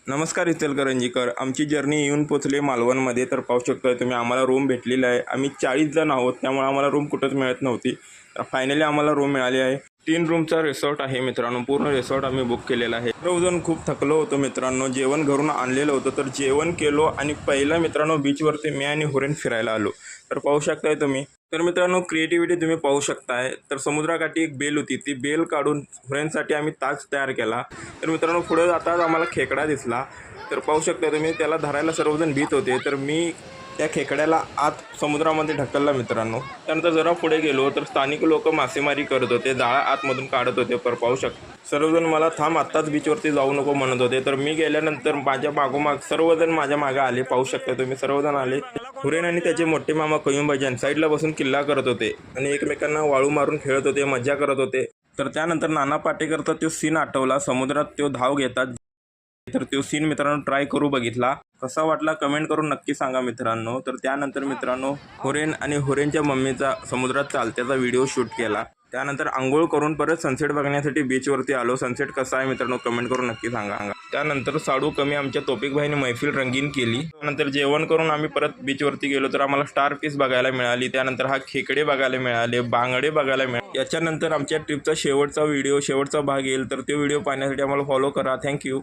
नमस्कार इचलकरंजीकर, आमची जर्नी येऊन पोचली मालवणमध्ये. तर पाहू शकता तुम्ही आम्हाला रूम भेटलेला आहे. आम्ही 40 जण आहोत, त्यामुळे आम्हाला रूम कुठंच मिळत नव्हती. तर फायनली आम्हाला रूम मिळाली आहे. 3 रूमचा रिसॉर्ट आहे मित्रांनो. पूर्ण रिसॉर्ट आम्ही बुक केलेला आहे. सर्वजण खूप थकलो होतो मित्रांनो. जेवण घरून आणलेलं होतं, तर जेवण केलो आणि पहिला मित्रांनो बीचवरती मी आणि हुरेन फिरायला आलो. तर पाहू शकताय तुम्ही. तर मित्रांनो क्रिएटिव्हिटी तुम्ही पाहू शकताय. तर समुद्राकाठी एक बेल होती, ती बेल काढून हुरेनसाठी आम्ही ताज तयार केला. तर मित्रांनो पुढे जाताच आम्हाला खेकडा दिसला. तर पाहू शकता तुम्ही, त्याला धरायला सर्वजण भीत होते. तर मी त्या खेकड्याला आत समुद्रामध्ये ढकलला मित्रांनो. त्यानंतर जरा पुढे गेलो तर स्थानिक लोक मासेमारी करत होते, जाळा आतमधून काढत होते. पर पाहू शकता सर्वजण मला थांब आत्ताच बीचवरती जाऊ नको म्हणत होते. तर मी गेल्यानंतर माझ्या मागोमाग सर्वजण माझ्या मागे आले. पाहू शकता तुम्ही सर्वजण आले. हुरेन आणि त्याचे मोठे मामा कयुंबाजान साईडला बसून किल्ला करत होते आणि एकमेकांना वाळू मारून खेळत होते, मज्जा करत होते. तर त्यानंतर नाना पाटेकरचा तो सीन आठवला, समुद्रात तो धाव घेतात. तर तो सीन मित्रांनो ट्राय करू बघितला, कसा वाटला कमेंट करून नक्की सांगा मित्रांनो. तर त्यानंतर मित्रांनो हुरेन आणि हुरेनच्या मम्मीचा समुद्रात चालत्याचा व्हिडिओ शूट केला. त्यानंतर आंघोळ करून परत सनसेट बघण्यासाठी बीचवरती आलो. सनसेट कसा आहे मित्रांनो कमेंट करून नक्की सांगा. त्यानंतर साडू कमी आमच्या तोपिक भाईने मैफिल रंगीन केली. त्यानंतर जेवण करून आम्ही परत बीचवरती गेलो. तर आम्हाला स्टार फिश बघायला मिळाली. त्यानंतर हा खेकडे बघायला मिळाले, बांगडे बघायला मिळाले. याच्यानंतर आमच्या ट्रिपचा शेवटचा भाग येईल. तर तो व्हिडिओ पाहण्यासाठी आम्हाला फॉलो करा. थँक्यू.